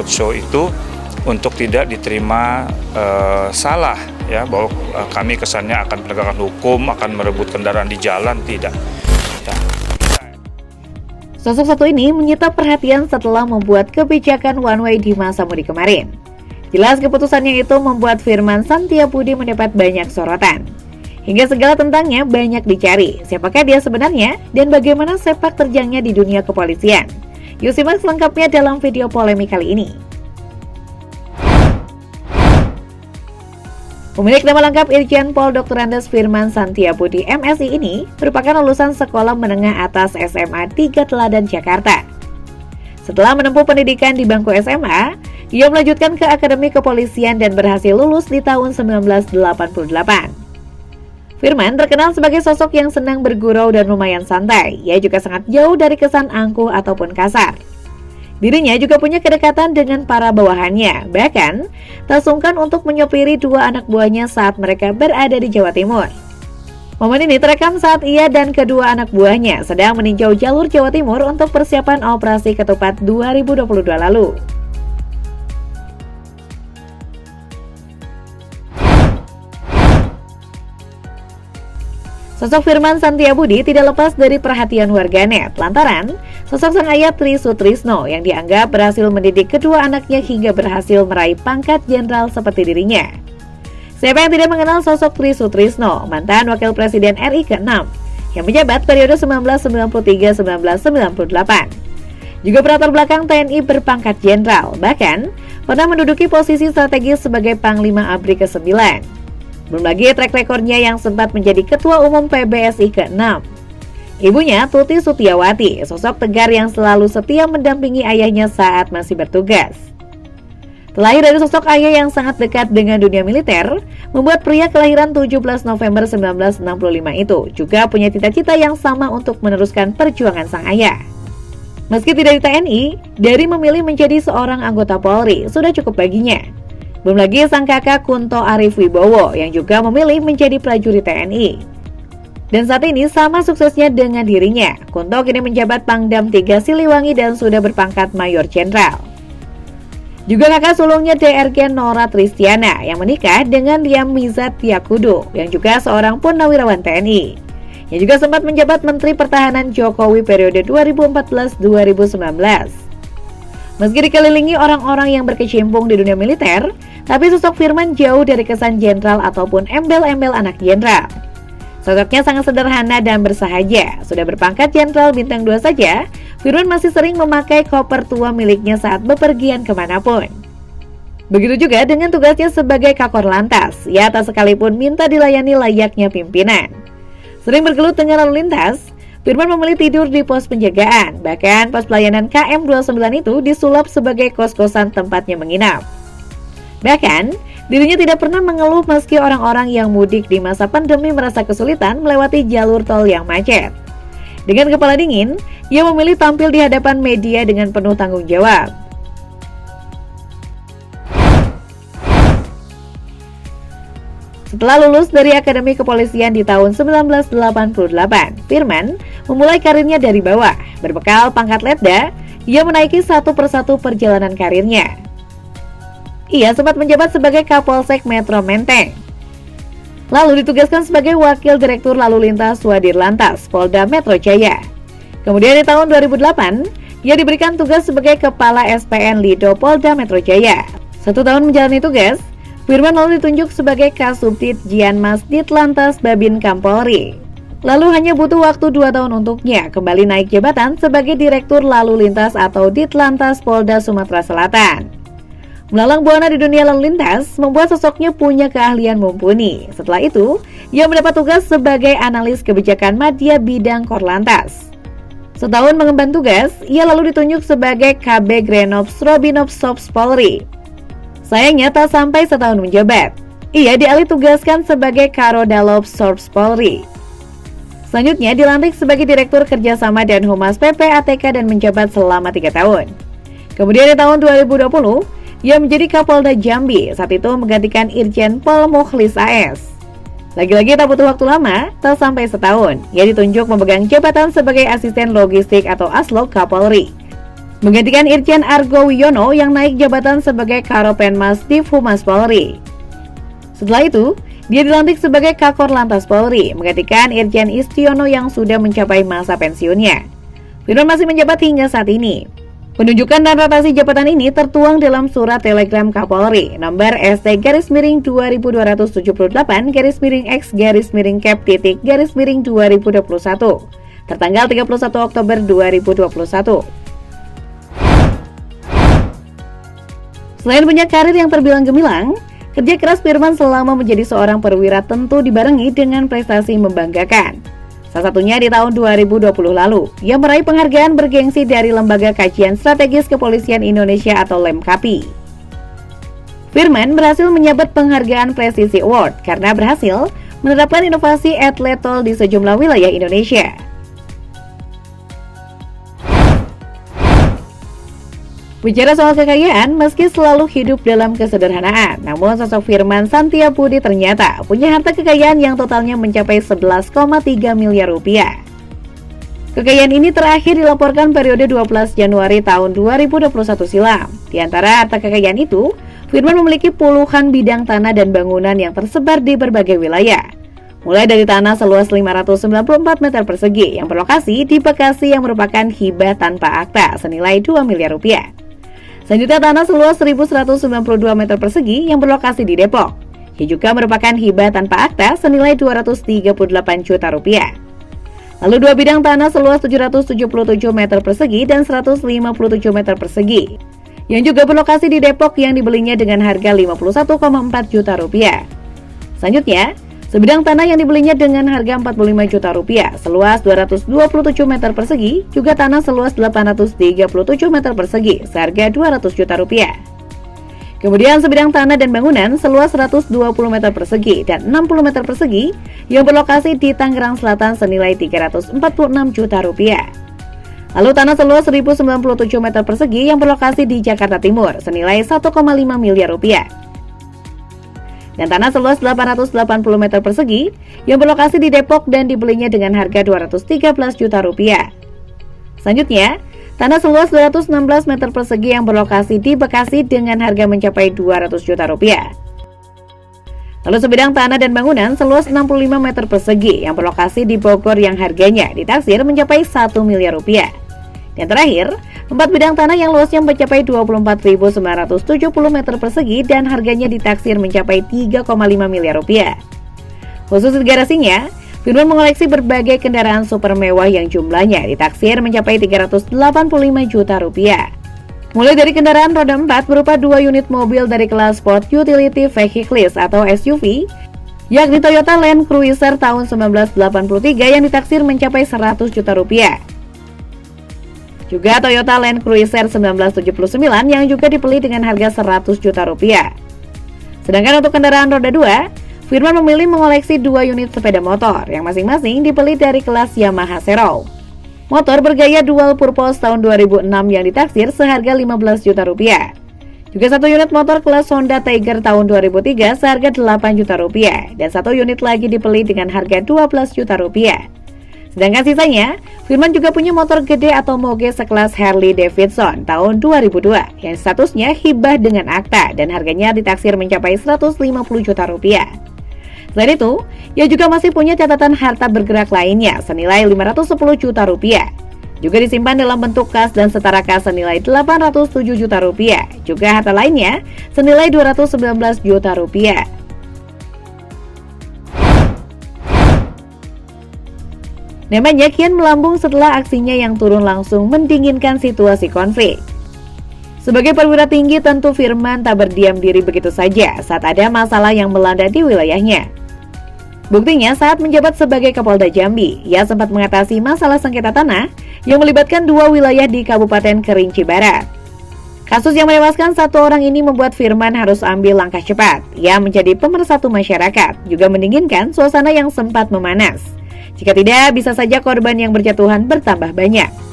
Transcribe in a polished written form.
Roadshow itu untuk tidak diterima salah ya, bahwa kami kesannya akan penegakan hukum, akan merebut kendaraan di jalan, tidak. Ya. Sosok satu ini menyita perhatian setelah membuat kebijakan one way di masa mudik kemarin. Jelas keputusannya itu membuat Firman Santiabudi mendapat banyak sorotan. Hingga segala tentangnya banyak dicari. Siapakah dia sebenarnya dan bagaimana sepak terjangnya di dunia kepolisian? Yuk simak selengkapnya dalam video polemik kali ini. Pemilik nama lengkap Irjen Pol Dr. Andes Firman Santiabudi MSI ini merupakan lulusan Sekolah Menengah Atas SMA 3 Teladan Jakarta. Setelah menempuh pendidikan di bangku SMA, ia melanjutkan ke Akademi Kepolisian dan berhasil lulus di tahun 1988. Firman terkenal sebagai sosok yang senang bergurau dan lumayan santai. Ia juga sangat jauh dari kesan angkuh ataupun kasar. Dirinya juga punya kedekatan dengan para bawahannya, bahkan tak sungkan untuk menyopiri dua anak buahnya saat mereka berada di Jawa Timur. Momen ini terekam saat ia dan kedua anak buahnya sedang meninjau jalur Jawa Timur untuk persiapan Operasi Ketupat 2022 lalu. Sosok Firman Santiabudi tidak lepas dari perhatian warganet lantaran sosok sang ayah Tri Sutrisno yang dianggap berhasil mendidik kedua anaknya hingga berhasil meraih pangkat jenderal seperti dirinya. Siapa yang tidak mengenal sosok Tri Sutrisno, mantan Wakil Presiden RI ke-6 yang menjabat periode 1993-1998. Juga berlatar belakang TNI berpangkat jenderal, bahkan pernah menduduki posisi strategis sebagai Panglima ABRI ke-9. Belum lagi track recordnya yang sempat menjadi Ketua Umum PBSI ke-6. Ibunya Tuti Sutiawati, sosok tegar yang selalu setia mendampingi ayahnya saat masih bertugas. Terlahir dari sosok ayah yang sangat dekat dengan dunia militer, membuat pria kelahiran 17 November 1965 itu juga punya cita-cita yang sama untuk meneruskan perjuangan sang ayah. Meski tidak di TNI, dari memilih menjadi seorang anggota Polri sudah cukup baginya. Belum lagi sang kakak Kunto Arif Wibowo yang juga memilih menjadi prajurit TNI. Dan saat ini sama suksesnya dengan dirinya, Kunto kini menjabat Pangdam 3 Siliwangi dan sudah berpangkat Mayor Jenderal. Juga kakak sulungnya DRG Nora Tristiana yang menikah dengan Liam Mizat Tiakudo yang juga seorang purnawirawan TNI. Yang juga sempat menjabat Menteri Pertahanan Jokowi periode 2014-2019. Meski dikelilingi orang-orang yang berkecimpung di dunia militer, tapi sosok Firman jauh dari kesan jenderal ataupun embel-embel anak jenderal. Sosoknya sangat sederhana dan bersahaja. Sudah berpangkat jenderal bintang 2 saja, Firman masih sering memakai koper tua miliknya saat bepergian kemanapun. Begitu juga dengan tugasnya sebagai Kakor Lantas, ia tak sekalipun minta dilayani layaknya pimpinan. Sering bergelut dengan lalu lintas, Firman memilih tidur di pos penjagaan, bahkan pos pelayanan KM29 itu disulap sebagai kos-kosan tempatnya menginap. Bahkan, dirinya tidak pernah mengeluh meski orang-orang yang mudik di masa pandemi merasa kesulitan melewati jalur tol yang macet. Dengan kepala dingin, ia memilih tampil di hadapan media dengan penuh tanggung jawab. Setelah lulus dari Akademi Kepolisian di tahun 1988, Firman memulai karirnya dari bawah. Berbekal pangkat letda, ia menaiki satu persatu perjalanan karirnya. Ia sempat menjabat sebagai Kapolsek Metro Menteng. Lalu ditugaskan sebagai Wakil Direktur Lalu Lintas Sudirlantas Polda Metro Jaya. Kemudian di tahun 2008, ia diberikan tugas sebagai Kepala SPN Lido Polda Metro Jaya. 1 tahun menjalani tugas, Firman lalu ditunjuk sebagai Kasubdit Jianmas Ditlantas Babin Polri. Lalu hanya butuh waktu 2 tahun untuknya kembali naik jabatan sebagai Direktur Lalu Lintas atau Ditlantas Polda Sumatera Selatan. Melalang buana di dunia lalu lintas membuat sosoknya punya keahlian mumpuni. Setelah itu, ia mendapat tugas sebagai analis kebijakan Madya Bidang Korlantas. Setahun mengemban tugas, ia lalu ditunjuk sebagai KB Grenops Robinops Sops Polri. Sayangnya tak sampai setahun menjabat. Ia dialih tugaskan sebagai Karodalops Sops Polri. Selanjutnya dilantik sebagai Direktur Kerjasama dan Humas PPATK dan menjabat selama 3 tahun. Kemudian di tahun 2020, ia menjadi Kapolda Jambi, saat itu menggantikan Irjen Pol Mukhlis AS. Lagi-lagi tak butuh waktu lama, tak sampai setahun, ia ditunjuk memegang jabatan sebagai Asisten Logistik atau Aslog Kapolri. menggantikan Irjen Argo Wiono yang naik jabatan sebagai Karopenmas Divhumas Polri. Setelah itu, dia dilantik sebagai Kakor Lantas Polri, menggantikan Irjen Istiono yang sudah mencapai masa pensiunnya. Firman masih menjabat hingga saat ini. Penunjukan dan rotasi jabatan ini tertuang dalam surat telegram Kapolri nomor ST-2278-X-X-Cap-2021 tertanggal 31 Oktober 2021. Selain punya karir yang terbilang gemilang, kerja keras Firman selama menjadi seorang perwira tentu dibarengi dengan prestasi membanggakan. Salah satunya di tahun 2020 lalu, ia meraih penghargaan bergengsi dari Lembaga Kajian Strategis Kepolisian Indonesia atau LEMKAPI. Firman berhasil menyabet penghargaan Presisi Award karena berhasil menerapkan inovasi eTLETOL di sejumlah wilayah Indonesia. Bicara soal kekayaan, meski selalu hidup dalam kesederhanaan, namun sosok Firman Santiabudi ternyata punya harta kekayaan yang totalnya mencapai 11,3 miliar rupiah. Kekayaan ini terakhir dilaporkan periode 12 Januari tahun 2021 silam. Di antara harta kekayaan itu, Firman memiliki puluhan bidang tanah dan bangunan yang tersebar di berbagai wilayah. Mulai dari tanah seluas 594 meter persegi yang berlokasi di Bekasi yang merupakan hibah tanpa akta senilai 2 miliar rupiah. Selanjutnya tanah seluas 1.192 meter persegi yang berlokasi di Depok, yang juga merupakan hibah tanpa akta senilai 238 juta rupiah. Lalu dua bidang tanah seluas 777 meter persegi dan 157 meter persegi, yang juga berlokasi di Depok yang dibelinya dengan harga 51,4 juta rupiah. Selanjutnya, sebidang tanah yang dibelinya dengan harga 45 juta rupiah seluas 227 meter persegi, juga tanah seluas 837 meter persegi seharga 200 juta rupiah. Kemudian sebidang tanah dan bangunan seluas 120 meter persegi dan 60 meter persegi yang berlokasi di Tangerang Selatan senilai 346 juta rupiah. Lalu tanah seluas 1097 meter persegi yang berlokasi di Jakarta Timur senilai 1,5 miliar rupiah. Dan tanah seluas 880 meter persegi yang berlokasi di Depok dan dibelinya dengan harga 213 juta rupiah. Selanjutnya, tanah seluas 216 meter persegi yang berlokasi di Bekasi dengan harga mencapai 200 juta rupiah. Lalu sebidang tanah dan bangunan seluas 65 meter persegi yang berlokasi di Bogor yang harganya ditaksir mencapai 1 miliar rupiah. Dan terakhir, 4 bidang tanah yang luasnya mencapai 24.970 meter persegi dan harganya ditaksir mencapai 3,5 miliar rupiah. Khusus di garasinya, Firman mengoleksi berbagai kendaraan super mewah yang jumlahnya ditaksir mencapai 385 juta rupiah. Mulai dari kendaraan roda 4 berupa 2 unit mobil dari kelas Sport Utility Vehicles atau SUV, yakni Toyota Land Cruiser tahun 1983 yang ditaksir mencapai 100 juta rupiah. Juga Toyota Land Cruiser 1979 yang juga dibeli dengan harga 100 juta rupiah. Sedangkan untuk kendaraan roda 2, Firman memilih mengoleksi 2 unit sepeda motor yang masing-masing dibeli dari kelas Yamaha Zero. Motor bergaya dual purpose tahun 2006 yang ditaksir seharga 15 juta rupiah. Juga 1 unit motor kelas Honda Tiger tahun 2003 seharga 8 juta rupiah dan 1 unit lagi dibeli dengan harga 12 juta rupiah. Sedangkan sisanya, Firman juga punya motor gede atau moge sekelas Harley Davidson tahun 2002 yang statusnya hibah dengan akta dan harganya ditaksir mencapai 150 juta rupiah. Selain itu, ia juga masih punya catatan harta bergerak lainnya senilai 510 juta rupiah. Juga disimpan dalam bentuk kas dan setara kas senilai 807 juta rupiah. Juga harta lainnya senilai 219 juta rupiah. Namanya kian melambung setelah aksinya yang turun langsung mendinginkan situasi konflik. Sebagai perwira tinggi, tentu Firman tak berdiam diri begitu saja saat ada masalah yang melanda di wilayahnya. Buktinya saat menjabat sebagai Kapolda Jambi, ia sempat mengatasi masalah sengketa tanah yang melibatkan 2 wilayah di Kabupaten Kerinci Barat. Kasus yang menewaskan 1 orang ini membuat Firman harus ambil langkah cepat. Ia menjadi pemersatu masyarakat, juga mendinginkan suasana yang sempat memanas. Jika tidak, bisa saja korban yang berjatuhan bertambah banyak.